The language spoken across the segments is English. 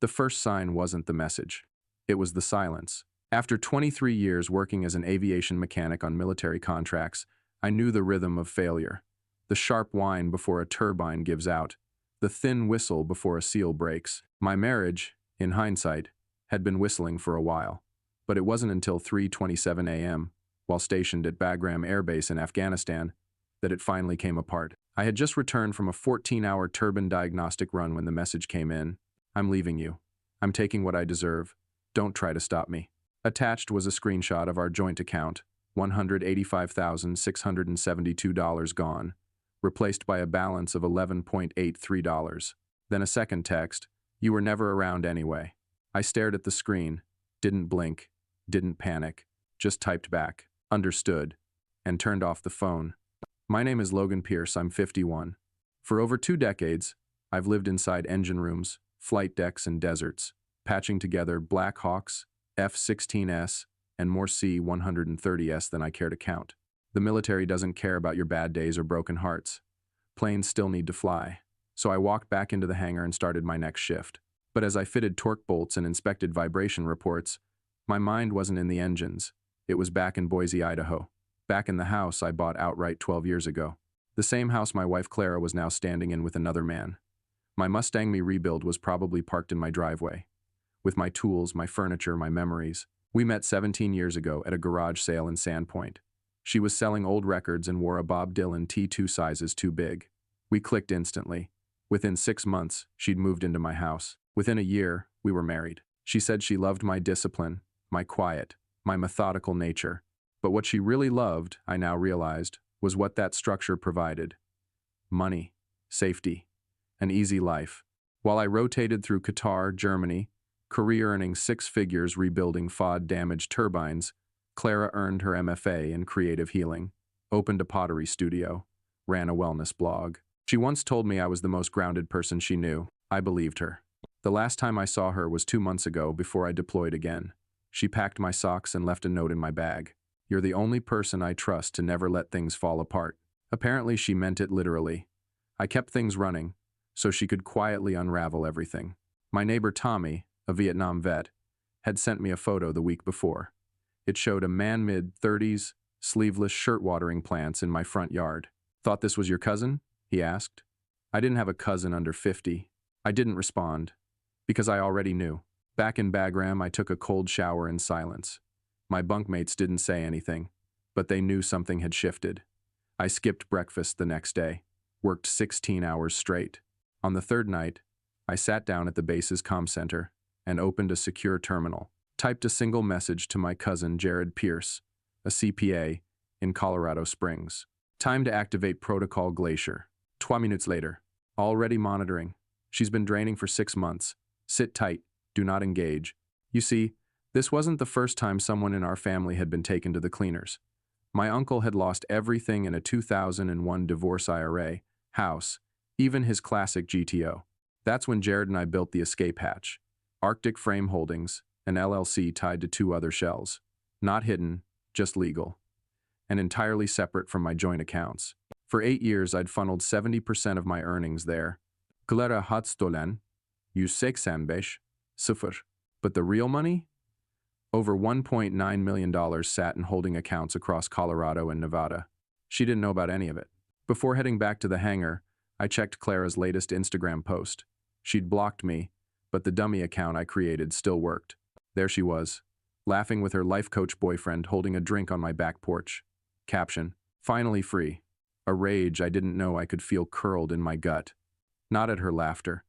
The first sign wasn't the message. It was the silence. After 23 years working as an aviation mechanic on military contracts, I knew the rhythm of failure. The sharp whine before a turbine gives out. The thin whistle before a seal breaks. My marriage, in hindsight, had been whistling for a while. But it wasn't until 3:27 a.m., while stationed at Bagram Air Base in Afghanistan, that it finally came apart. I had just returned from a 14-hour turbine diagnostic run when the message came in. I'm leaving you. I'm taking what I deserve. Don't try to stop me. Attached was a screenshot of our joint account, $185,672 gone, replaced by a balance of $11.83. Then a second text, you were never around anyway. I stared at the screen, didn't blink, didn't panic, just typed back, understood, and turned off the phone. My name is Logan Pierce, I'm 51. For over 2 decades, I've lived inside engine rooms, flight decks, and deserts, patching together Black Hawks, F-16S, and more C-130S than I care to count. The military doesn't care about your bad days or broken hearts. Planes still need to fly. So I walked back into the hangar and started my next shift. But as I fitted torque bolts and inspected vibration reports, my mind wasn't in the engines. It was back in Boise, Idaho. Back in the house I bought outright 12 years ago. The same house my wife Clara was now standing in with another man. My Mustang me rebuild was probably parked in my driveway. With my tools, my furniture, my memories. We met 17 years ago at a garage sale in Sandpoint. She was selling old records and wore a Bob Dylan T2 sizes too big. We clicked instantly. Within 6 months, she'd moved into my house. Within a year, we were married. She said she loved my discipline, my quiet, my methodical nature. But what she really loved, I now realized, was what that structure provided. Money, safety, an easy life. While I rotated through Qatar, Germany, career earning 6 figures rebuilding FOD-damaged turbines, Clara earned her MFA in creative healing, opened a pottery studio, ran a wellness blog. She once told me I was the most grounded person she knew. I believed her. The last time I saw her was 2 months ago before I deployed again. She packed my socks and left a note in my bag. You're the only person I trust to never let things fall apart. Apparently she meant it literally. I kept things running, so she could quietly unravel everything. My neighbor Tommy, a Vietnam vet, had sent me a photo the week before. It showed a man mid-30s, sleeveless shirt-watering plants in my front yard. Thought this was your cousin? He asked. I didn't have a cousin under 50. I didn't respond, because I already knew. Back in Bagram, I took a cold shower in silence. My bunkmates didn't say anything, but they knew something had shifted. I skipped breakfast the next day, worked 16 hours straight. On the third night, I sat down at the base's comm center and opened a secure terminal, typed a single message to my cousin Jared Pierce, a CPA, in Colorado Springs. Time to activate Protocol Glacier. 2 minutes later. Already monitoring. She's been draining for 6 months. Sit tight. Do not engage. You see, this wasn't the first time someone in our family had been taken to the cleaners. My uncle had lost everything in a 2001 divorce IRA, house, even his classic GTO. That's when Jared and I built the escape hatch. Arctic Frame Holdings, an LLC tied to 2 other shells. Not hidden, just legal. And entirely separate from my joint accounts. For 8 years, I'd funneled 70% of my earnings there. Clara hat stolen, 0. But the real money? Over $1.9 million sat in holding accounts across Colorado and Nevada. She didn't know about any of it. Before heading back to the hangar, I checked Clara's latest Instagram post. She'd blocked me, but the dummy account I created still worked. There she was, laughing with her life coach boyfriend holding a drink on my back porch. Caption, finally free. A rage I didn't know I could feel curled in my gut. Not at her laughter,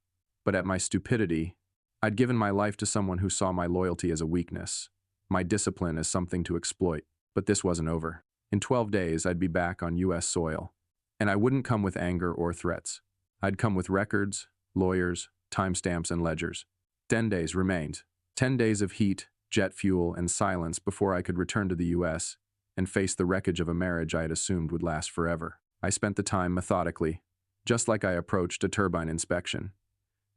but at my stupidity. I'd given my life to someone who saw my loyalty as a weakness, my discipline as something to exploit. But this wasn't over. In 12 days, I'd be back on U.S. soil. And I wouldn't come with anger or threats. I'd come with records, lawyers, timestamps, and ledgers. 10 days remained. 10 days of heat, jet fuel, and silence before I could return to the U.S. and face the wreckage of a marriage I had assumed would last forever. I spent the time methodically, just like I approached a turbine inspection.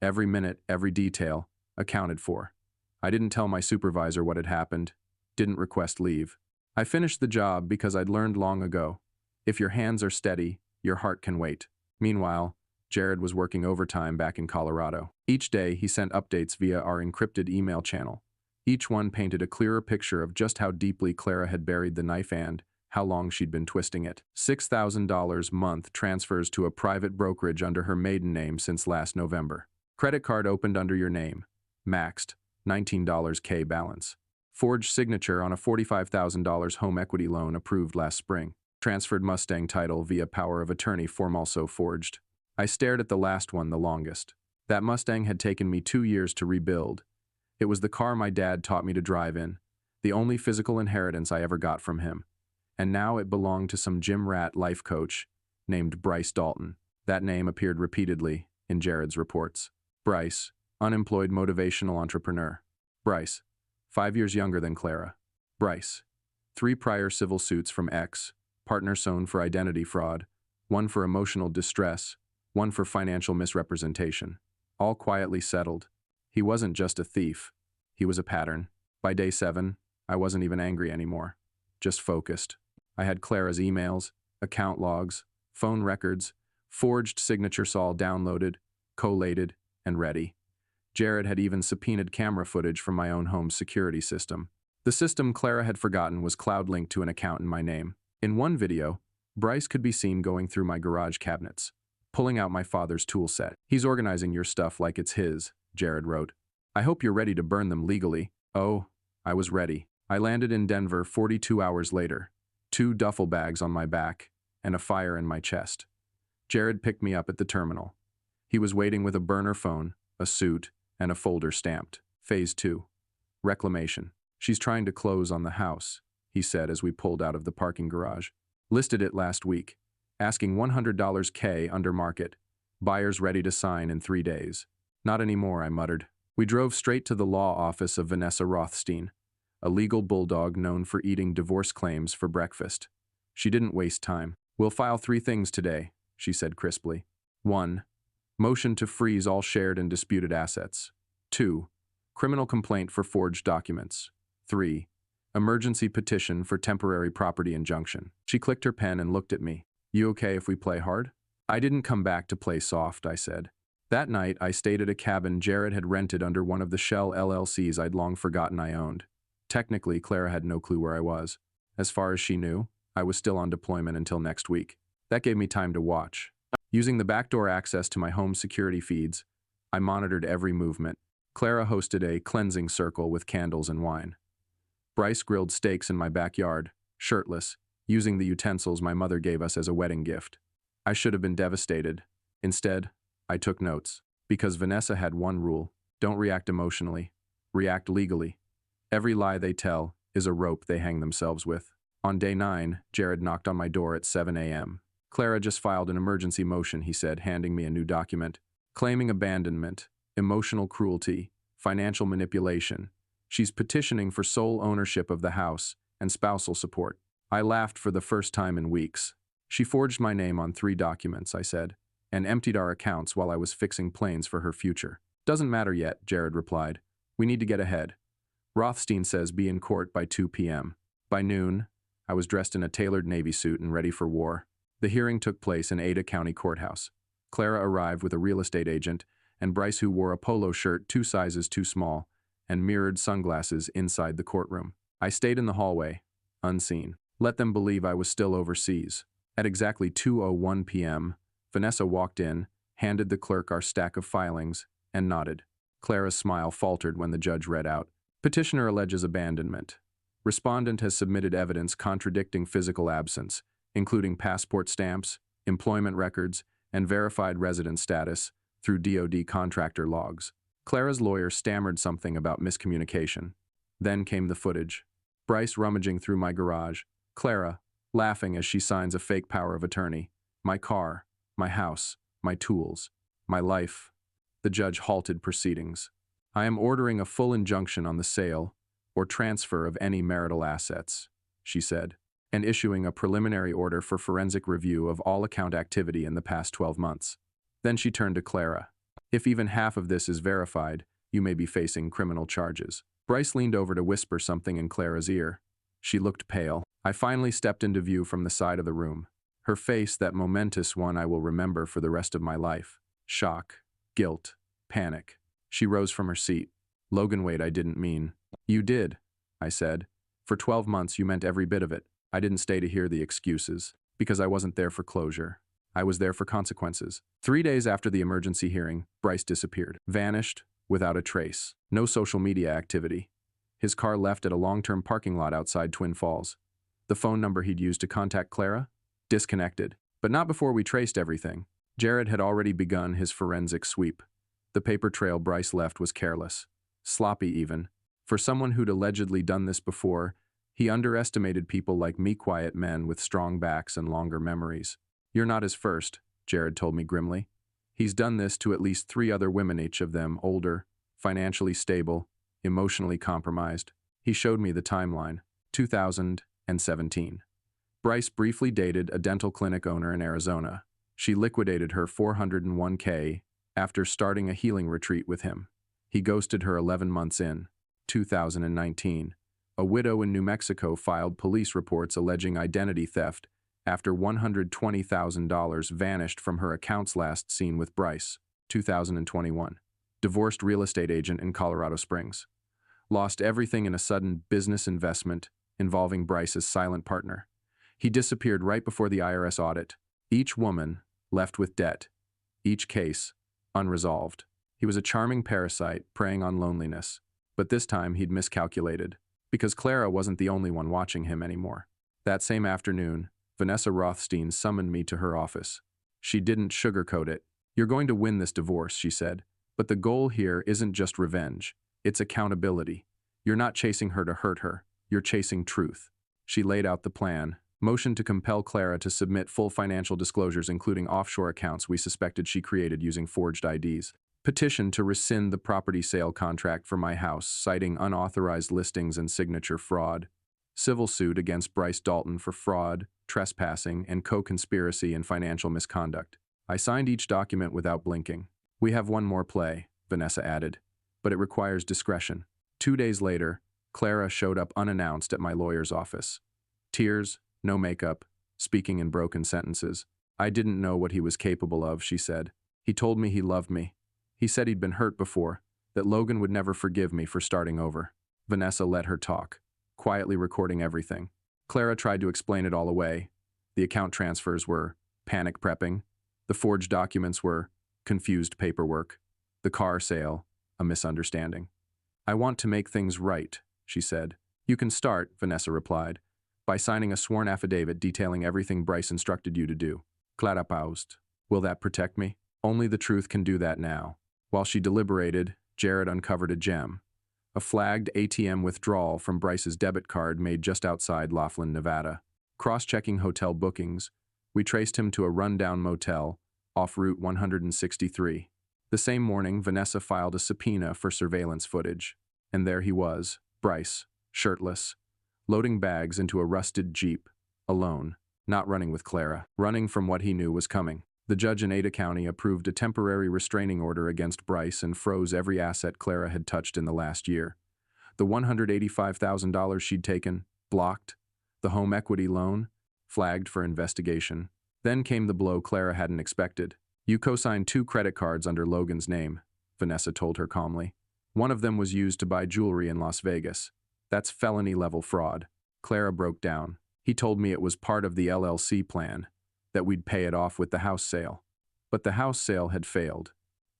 Every minute, every detail, accounted for. I didn't tell my supervisor what had happened, didn't request leave. I finished the job because I'd learned long ago, if your hands are steady, your heart can wait. Meanwhile, Jared was working overtime back in Colorado. Each day, he sent updates via our encrypted email channel. Each one painted a clearer picture of just how deeply Clara had buried the knife and how long she'd been twisting it. $6,000 month transfers to a private brokerage under her maiden name since last November. Credit card opened under your name. Maxed. $19 K balance. Forged signature on a $45,000 home equity loan approved last spring. Transferred Mustang title via power of attorney form also forged. I stared at the last one the longest. That Mustang had taken me 2 years to rebuild. It was the car my dad taught me to drive in, the only physical inheritance I ever got from him. And now it belonged to some gym rat life coach named Bryce Dalton. That name appeared repeatedly in Jared's reports. Bryce, unemployed motivational entrepreneur. Bryce, 5 years younger than Clara. Bryce, 3 prior civil suits from ex, partner Sohn for identity fraud, 1 for emotional distress, 1 for financial misrepresentation. All quietly settled. He wasn't just a thief. He was a pattern. By day 7, I wasn't even angry anymore. Just focused. I had Clara's emails, account logs, phone records, forged signatures all downloaded, collated, and ready. Jared had even subpoenaed camera footage from my own home's security system. The system Clara had forgotten was cloud-linked to an account in my name. In one video, Bryce could be seen going through my garage cabinets, pulling out my father's tool set. He's organizing your stuff like it's his, Jared wrote. I hope you're ready to burn them legally. Oh, I was ready. I landed in Denver 42 hours later, 2 duffel bags on my back, and a fire in my chest. Jared picked me up at the terminal. He was waiting with a burner phone, a suit, and a folder stamped. Phase 2. Reclamation. She's trying to close on the house, he said as we pulled out of the parking garage. Listed it last week, asking $100 K under market. Buyers ready to sign in 3 days. Not anymore, I muttered. We drove straight to the law office of Vanessa Rothstein, a legal bulldog known for eating divorce claims for breakfast. She didn't waste time. We'll file 3 things today, she said crisply. 1. Motion to freeze all shared and disputed assets. 2. Criminal complaint for forged documents. 3. Emergency petition for temporary property injunction. She clicked her pen and looked at me. You okay if we play hard? I didn't come back to play soft, I said. That night, I stayed at a cabin Jared had rented under one of the shell LLCs I'd long forgotten I owned. Technically, Clara had no clue where I was. As far as she knew, I was still on deployment until next week. That gave me time to watch. Using the backdoor access to my home security feeds, I monitored every movement. Clara hosted a cleansing circle with candles and wine. Bryce grilled steaks in my backyard, shirtless, using the utensils my mother gave us as a wedding gift. I should have been devastated. Instead, I took notes, because Vanessa had one rule: don't react emotionally, react legally. Every lie they tell is a rope they hang themselves with. On day 9, Jared knocked on my door at 7 a.m. Clara just filed an emergency motion, he said, handing me a new document, claiming abandonment, emotional cruelty, financial manipulation. She's petitioning for sole ownership of the house and spousal support. I laughed for the first time in weeks. She forged my name on 3 documents, I said, and emptied our accounts while I was fixing planes for her future. Doesn't matter yet, Jared replied. We need to get ahead. Rothstein says be in court by 2 p.m. By noon, I was dressed in a tailored Navy suit and ready for war. The hearing took place in Ada County Courthouse. Clara arrived with a real estate agent, and Bryce, who wore a polo shirt 2 sizes too small, and mirrored sunglasses inside the courtroom. I stayed in the hallway, unseen. Let them believe I was still overseas. At exactly 2:01 p.m., Vanessa walked in, handed the clerk our stack of filings, and nodded. Clara's smile faltered when the judge read out. Petitioner alleges abandonment. Respondent has submitted evidence contradicting physical absence, including passport stamps, employment records, and verified residence status through DoD contractor logs. Clara's lawyer stammered something about miscommunication. Then came the footage. Bryce rummaging through my garage, Clara laughing as she signs a fake power of attorney. My car, my house, my tools, my life. The judge halted proceedings. I am ordering a full injunction on the sale or transfer of any marital assets, she said, and issuing a preliminary order for forensic review of all account activity in the past 12 months. Then she turned to Clara. If even half of this is verified, you may be facing criminal charges. Bryce leaned over to whisper something in Clara's ear. She looked pale. I finally stepped into view from the side of the room. Her face, that momentous one I will remember for the rest of my life. Shock, guilt, panic. She rose from her seat. Logan, wait, I didn't mean. You did, I said. For 12 months, you meant every bit of it. I didn't stay to hear the excuses, because I wasn't there for closure. I was there for consequences. 3 days after the emergency hearing, Bryce disappeared. Vanished, without a trace. No social media activity. His car left at a long-term parking lot outside Twin Falls. The phone number he'd used to contact Clara? Disconnected. But not before we traced everything. Jared had already begun his forensic sweep. The paper trail Bryce left was careless. Sloppy even. For someone who'd allegedly done this before, he underestimated people like me, quiet men with strong backs and longer memories. You're not his first, Jared told me grimly. He's done this to at least 3 other women, each of them older, financially stable, emotionally compromised. He showed me the timeline. 2017. Bryce briefly dated a dental clinic owner in Arizona. She liquidated her $401k after starting a healing retreat with him. He ghosted her 11 months in. 2019. A widow in New Mexico filed police reports alleging identity theft after $120,000 vanished from her accounts last seen with Bryce. 2021. Divorced real estate agent in Colorado Springs. Lost everything in a sudden business investment involving Bryce's silent partner. He disappeared right before the IRS audit. Each woman left with debt. Each case unresolved. He was a charming parasite preying on loneliness. But this time he'd miscalculated, because Clara wasn't the only one watching him anymore. That same afternoon, Vanessa Rothstein summoned me to her office. She didn't sugarcoat it. You're going to win this divorce, she said. But the goal here isn't just revenge. It's accountability. You're not chasing her to hurt her. You're chasing truth. She laid out the plan, motioned to compel Clara to submit full financial disclosures including offshore accounts we suspected she created using forged IDs. Petition to rescind the property sale contract for my house, citing unauthorized listings and signature fraud. Civil suit against Bryce Dalton for fraud, trespassing, and co-conspiracy in financial misconduct. I signed each document without blinking. We have one more play, Vanessa added, but it requires discretion. 2 days later, Clara showed up unannounced at my lawyer's office. Tears, no makeup, speaking in broken sentences. I didn't know what he was capable of, she said. He told me he loved me. He said he'd been hurt before, that Logan would never forgive me for starting over. Vanessa let her talk, quietly recording everything. Clara tried to explain it all away. The account transfers were panic prepping. The forged documents were confused paperwork. The car sale, a misunderstanding. I want to make things right, she said. You can start, Vanessa replied, by signing a sworn affidavit detailing everything Bryce instructed you to do. Clara paused. Will that protect me? Only the truth can do that now. While she deliberated, Jared uncovered a gem. A flagged ATM withdrawal from Bryce's debit card made just outside Laughlin, Nevada. Cross-checking hotel bookings, we traced him to a rundown motel off Route 163. The same morning, Vanessa filed a subpoena for surveillance footage. And there he was, Bryce, shirtless, loading bags into a rusted Jeep, alone, not running with Clara, running from what he knew was coming. The judge in Ada County approved a temporary restraining order against Bryce and froze every asset Clara had touched in the last year. The $185,000 she'd taken, blocked. The home equity loan, flagged for investigation. Then came the blow Clara hadn't expected. You co-signed 2 credit cards under Logan's name, Vanessa told her calmly. One of them was used to buy jewelry in Las Vegas. That's felony-level fraud. Clara broke down. He told me it was part of the LLC plan, that we'd pay it off with the house sale. But the house sale had failed,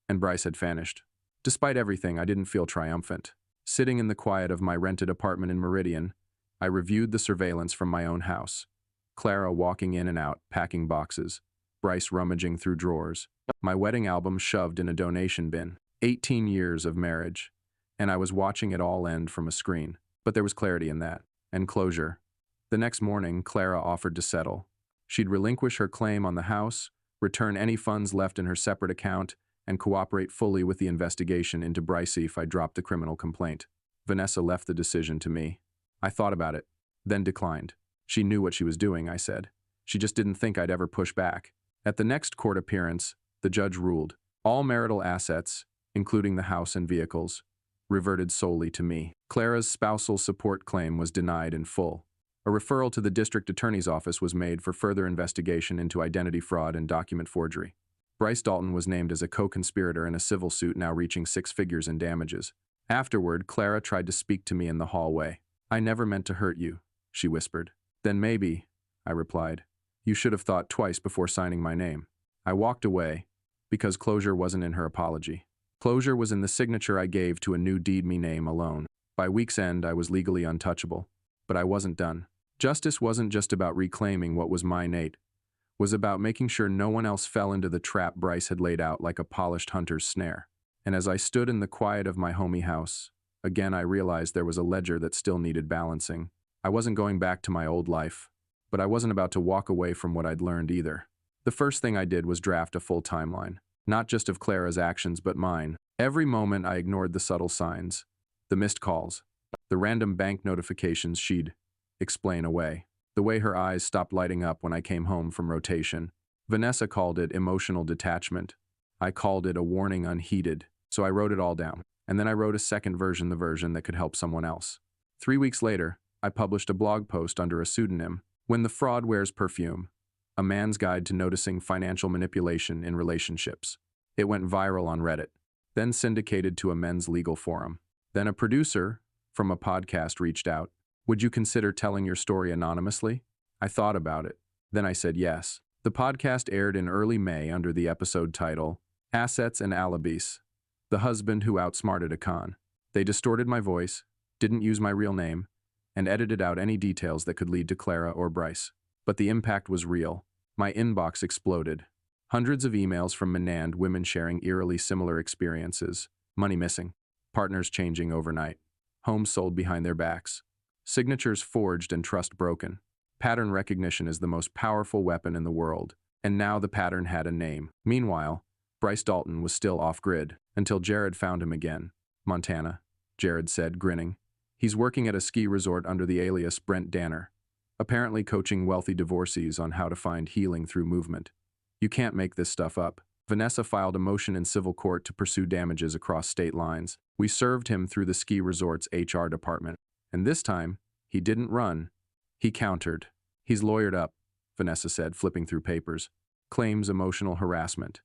and Bryce had vanished. Despite everything, I didn't feel triumphant. Sitting in the quiet of my rented apartment in Meridian, I reviewed the surveillance from my own house. Clara walking in and out, packing boxes. Bryce rummaging through drawers. My wedding album shoved in a donation bin. 18 years of marriage, and I was watching it all end from a screen. But there was clarity in that, and closure. The next morning, Clara offered to settle. She'd relinquish her claim on the house, return any funds left in her separate account, and cooperate fully with the investigation into Bryce if I dropped the criminal complaint. Vanessa left the decision to me. I thought about it, then declined. She knew what she was doing, I said. She just didn't think I'd ever push back. At the next court appearance, the judge ruled, all marital assets, including the house and vehicles, reverted solely to me. Clara's spousal support claim was denied in full. A referral to the district attorney's office was made for further investigation into identity fraud and document forgery. Bryce Dalton was named as a co-conspirator in a civil suit now reaching 6 figures in damages. Afterward, Clara tried to speak to me in the hallway. "I never meant to hurt you," she whispered. "Then maybe," I replied, "you should have thought twice before signing my name." I walked away, because closure wasn't in her apology. Closure was in the signature I gave to a new deed me name alone. By week's end, I was legally untouchable. But I wasn't done. Justice wasn't just about reclaiming what was mine. It was about making sure no one else fell into the trap Bryce had laid out like a polished hunter's snare. And as I stood in the quiet of my homey house, again I realized there was a ledger that still needed balancing. I wasn't going back to my old life, but I wasn't about to walk away from what I'd learned either. The first thing I did was draft a full timeline, not just of Clara's actions but mine. Every moment I ignored the subtle signs, the missed calls, the random bank notifications she'd explain away, the way her eyes stopped lighting up when I came home from rotation. Vanessa called it emotional detachment. I called it a warning unheeded, so I wrote it all down. And then I wrote a second version, the version that could help someone else. 3 weeks later, I published a blog post under a pseudonym, "When the Fraud Wears Perfume, a Man's Guide to Noticing Financial Manipulation in Relationships." It went viral on Reddit, then syndicated to a men's legal forum. Then a producer from a podcast reached out. "Would you consider telling your story anonymously?" I thought about it. Then I said yes. The podcast aired in early May under the episode title, "Assets and Alibis, the Husband Who Outsmarted a Con." They distorted my voice, didn't use my real name, and edited out any details that could lead to Clara or Bryce. But the impact was real. My inbox exploded. Hundreds of emails from Menand women sharing eerily similar experiences. Money missing, partners changing overnight, homes sold behind their backs, signatures forged and trust broken. Pattern recognition is the most powerful weapon in the world, and now the pattern had a name. Meanwhile, Bryce Dalton was still off-grid, until Jared found him again. "Montana," Jared said, grinning. "He's working at a ski resort under the alias Brent Danner, apparently coaching wealthy divorcees on how to find healing through movement. You can't make this stuff up." Vanessa filed a motion in civil court to pursue damages across state lines. We served him through the ski resort's HR department. And this time, he didn't run. He countered. "He's lawyered up," Vanessa said, flipping through papers. "Claims emotional harassment.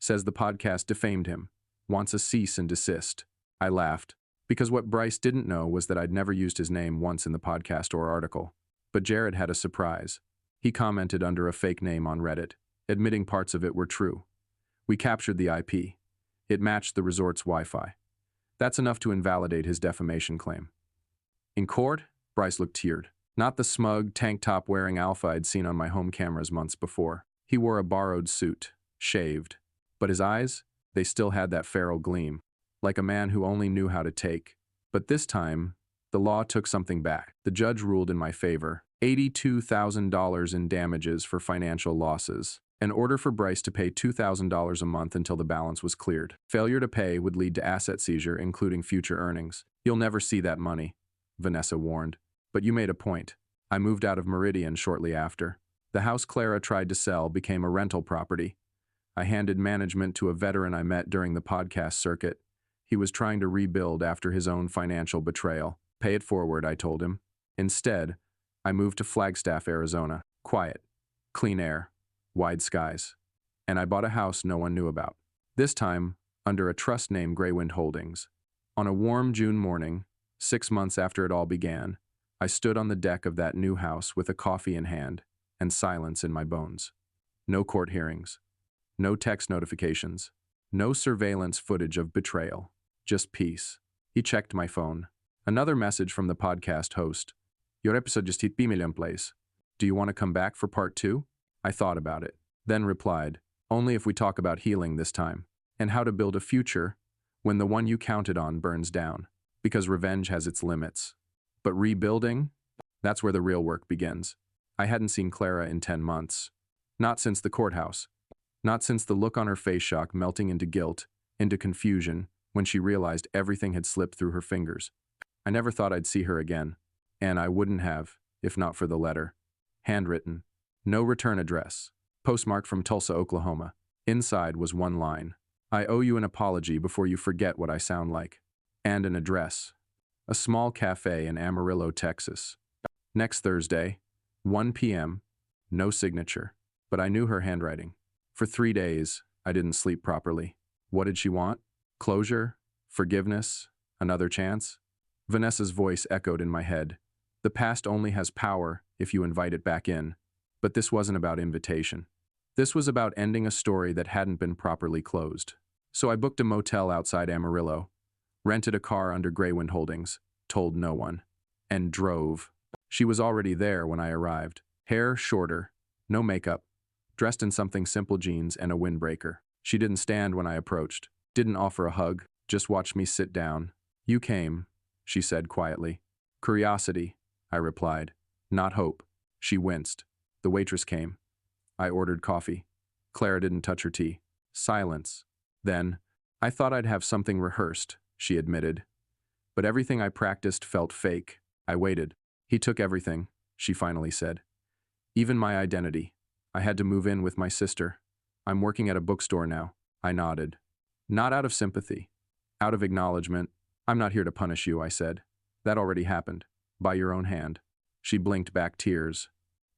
Says the podcast defamed him. Wants a cease and desist." I laughed, because what Bryce didn't know was that I'd never used his name once in the podcast or article. But Jared had a surprise. He commented under a fake name on Reddit, admitting parts of it were true. We captured the IP. It matched the resort's Wi-Fi. That's enough to invalidate his defamation claim. In court, Bryce looked teared. Not the smug, tank-top-wearing alpha I'd seen on my home cameras months before. He wore a borrowed suit, shaved. But his eyes, they still had that feral gleam, like a man who only knew how to take. But this time, the law took something back. The judge ruled in my favor. $82,000 in damages for financial losses. An order for Bryce to pay $2,000 a month until the balance was cleared. Failure to pay would lead to asset seizure, including future earnings. "You'll never see that money," Vanessa warned. "But you made a point." I moved out of Meridian shortly after. The house Clara tried to sell became a rental property. I handed management to a veteran I met during the podcast circuit. He was trying to rebuild after his own financial betrayal. "Pay it forward," I told him. Instead, I moved to Flagstaff, Arizona. Quiet, clean air, wide skies. And I bought a house no one knew about. This time, under a trust name, Greywind Holdings. On a warm June morning, 6 months after it all began, I stood on the deck of that new house with a coffee in hand and silence in my bones. No court hearings. No text notifications. No surveillance footage of betrayal. Just peace. He checked my phone. Another message from the podcast host. "Your episode just hit B-million plays. Do you want to come back for part 2? I thought about it, then replied, "Only if we talk about healing this time, and how to build a future when the one you counted on burns down, because revenge has its limits. But rebuilding, that's where the real work begins." I hadn't seen Clara in 10 months. Not since the courthouse. Not since the look on her face shock melting into guilt, into confusion, when she realized everything had slipped through her fingers. I never thought I'd see her again. And I wouldn't have, if not for the letter. Handwritten. No return address. Postmarked from Tulsa, Oklahoma. Inside was one line. "I owe you an apology before you forget what I sound like." And an address. A small cafe in Amarillo, Texas. Next Thursday, 1 p.m., no signature. But I knew her handwriting. For 3 days, I didn't sleep properly. What did she want? Closure? Forgiveness? Another chance? Vanessa's voice echoed in my head. The past only has power if you invite it back in. But this wasn't about invitation. This was about ending a story that hadn't been properly closed. So I booked a motel outside Amarillo, rented a car under Greywind Holdings, told no one, and drove. She was already there when I arrived. Hair shorter, no makeup, dressed in something simple jeans and a windbreaker. She didn't stand when I approached, didn't offer a hug, just watched me sit down. You came, she said quietly. Curiosity, I replied. Not hope. She winced. The waitress came. I ordered coffee. Clara didn't touch her tea. Silence. Then, I thought I'd have something rehearsed, she admitted. But everything I practiced felt fake. I waited. He took everything, she finally said. Even my identity. I had to move in with my sister. I'm working at a bookstore now. I nodded. Not out of sympathy. Out of acknowledgement. I'm not here to punish you, I said. That already happened. By your own hand. She blinked back tears.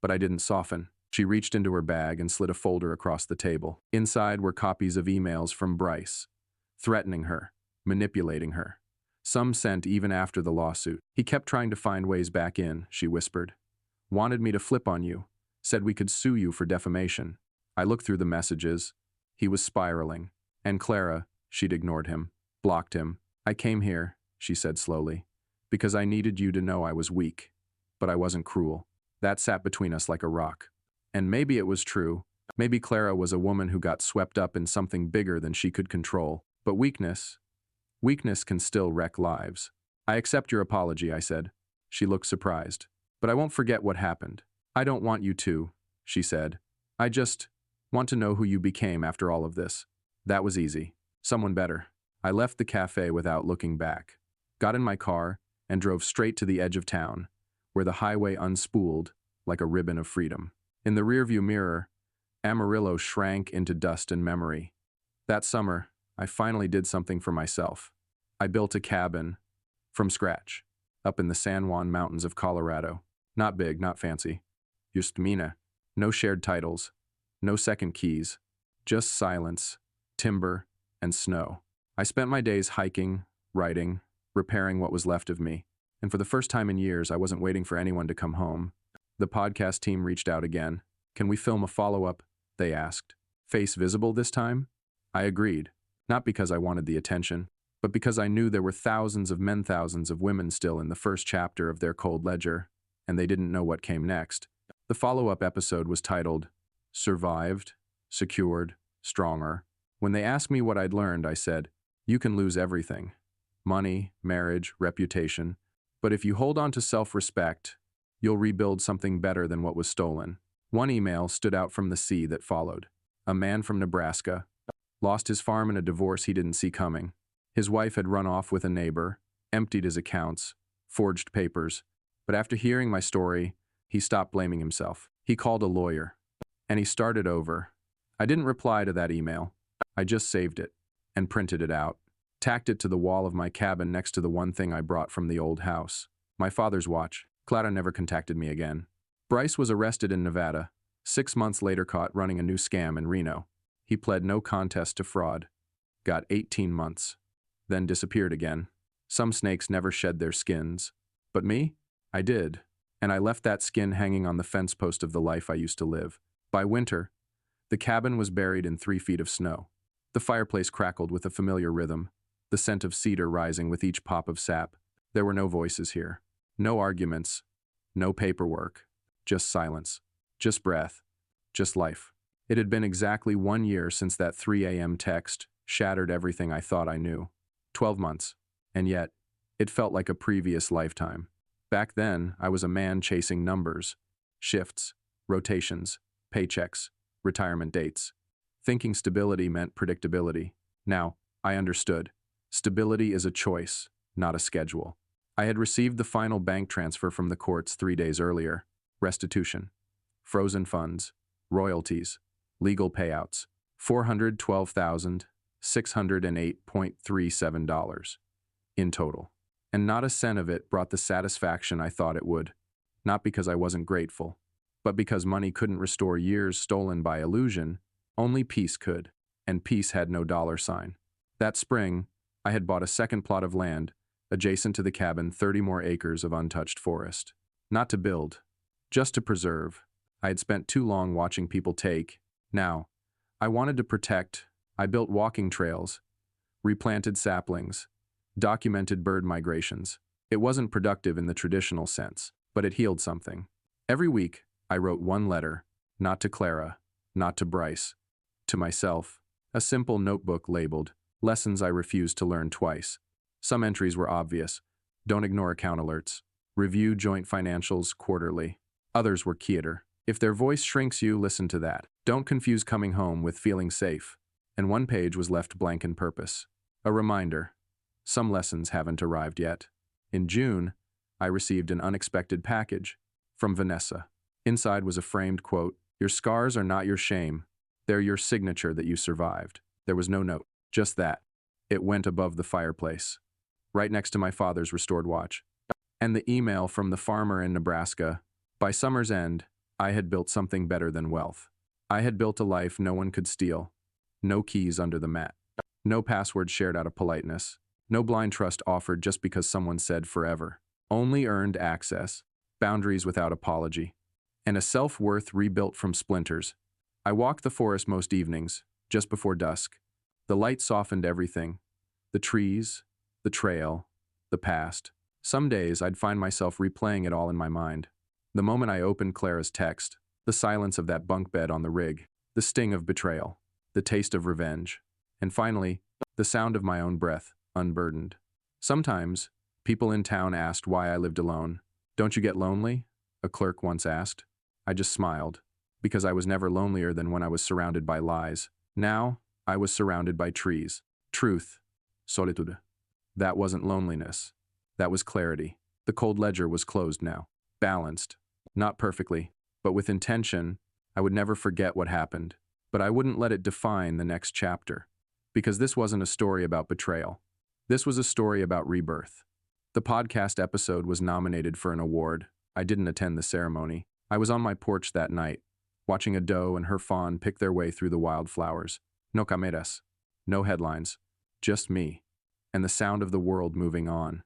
But I didn't soften. She reached into her bag and slid a folder across the table. Inside were copies of emails from Bryce, threatening her, manipulating her. Some sent even after the lawsuit. He kept trying to find ways back in, she whispered. Wanted me to flip on you. Said we could sue you for defamation. I looked through the messages. He was spiraling. And Clara, she'd ignored him, blocked him. I came here, she said slowly, because I needed you to know I was weak. But I wasn't cruel. That sat between us like a rock. And maybe it was true. Maybe Clara was a woman who got swept up in something bigger than she could control. But weakness can still wreck lives. I accept your apology, I said. She looked surprised. But I won't forget what happened. I don't want you to, she said. I just want to know who you became after all of this. That was easy. Someone better. I left the cafe without looking back, got in my car, and drove straight to the edge of town, where the highway unspooled like a ribbon of freedom. In the rearview mirror, Amarillo shrank into dust and memory. That summer, I finally did something for myself. I built a cabin, from scratch, up in the San Juan Mountains of Colorado. Not big, not fancy. Just Mina. No shared titles. No second keys. Just silence, timber, and snow. I spent my days hiking, writing, repairing what was left of me. And for the first time in years, I wasn't waiting for anyone to come home. The podcast team reached out again. Can we film a follow-up? They asked. Face visible this time? I agreed. Not because I wanted the attention, but because I knew there were thousands of men, thousands of women still in the first chapter of their cold ledger, and they didn't know what came next. The follow-up episode was titled, Survived, Secured, Stronger. When they asked me what I'd learned, I said, you can lose everything. Money, marriage, reputation. But if you hold on to self-respect, you'll rebuild something better than what was stolen. One email stood out from the sea that followed. A man from Nebraska lost his farm in a divorce he didn't see coming. His wife had run off with a neighbor, emptied his accounts, forged papers. But after hearing my story, he stopped blaming himself. He called a lawyer, and he started over. I didn't reply to that email. I just saved it and printed it out, tacked it to the wall of my cabin next to the one thing I brought from the old house, my father's watch. Clara never contacted me again. Bryce was arrested in Nevada, 6 months later caught running a new scam in Reno. He pled no contest to fraud, got 18 months, then disappeared again. Some snakes never shed their skins. But me? I did. And I left that skin hanging on the fence post of the life I used to live. By winter, the cabin was buried in 3 feet of snow. The fireplace crackled with a familiar rhythm, the scent of cedar rising with each pop of sap. There were no voices here. No arguments. No paperwork. Just silence. Just breath. Just life. It had been exactly 1 year since that 3 a.m. text shattered everything I thought I knew. 12 months. And yet, it felt like a previous lifetime. Back then, I was a man chasing numbers, shifts, rotations, paychecks, retirement dates. Thinking stability meant predictability. Now, I understood. Stability is a choice, not a schedule. I had received the final bank transfer from the courts 3 days earlier. Restitution, frozen funds, royalties, legal payouts, $412,608.37 in total. And not a cent of it brought the satisfaction I thought it would. Not because I wasn't grateful, but because money couldn't restore years stolen by illusion, only peace could. and peace had no dollar sign. That spring, I had bought a second plot of land, adjacent to the cabin, 30 more acres of untouched forest. Not to build, just to preserve. I had spent too long watching people take. Now, I wanted to protect. I built walking trails, replanted saplings, documented bird migrations. It wasn't productive in the traditional sense, but it healed something. Every week, I wrote one letter, not to Clara, not to Bryce, to myself, a simple notebook labeled, Lessons I Refused to Learn Twice. Some entries were obvious. Don't ignore account alerts. Review joint financials quarterly. Others were quieter. If their voice shrinks you, listen to that. Don't confuse coming home with feeling safe. And one page was left blank in purpose. A reminder. Some lessons haven't arrived yet. In June, I received an unexpected package from Vanessa. Inside was a framed quote, "Your scars are not your shame. They're your signature that you survived." There was no note, just that. It went above the fireplace, right next to my father's restored watch. And the email from the farmer in Nebraska. By summer's end, I had built something better than wealth. I had built a life no one could steal. No keys under the mat. No password shared out of politeness. No blind trust offered just because someone said forever. Only earned access, boundaries without apology, and a self-worth rebuilt from splinters. I walked the forest most evenings, just before dusk. The light softened everything. The trees, the trail, the past. Some days I'd find myself replaying it all in my mind. The moment I opened Clara's text, the silence of that bunk bed on the rig, the sting of betrayal, the taste of revenge, and finally, the sound of my own breath, unburdened. Sometimes, people in town asked why I lived alone. "Don't you get lonely?" a clerk once asked. I just smiled, because I was never lonelier than when I was surrounded by lies. Now, I was surrounded by trees. Truth. Solitude. That wasn't loneliness. That was clarity. The cold ledger was closed now. Balanced. Not perfectly, but with intention. I would never forget what happened. But I wouldn't let it define the next chapter. Because this wasn't a story about betrayal. This was a story about rebirth. The podcast episode was nominated for an award. I didn't attend the ceremony. I was on my porch that night, watching a doe and her fawn pick their way through the wildflowers. No cameras. No headlines. Just me. And the sound of the world moving on.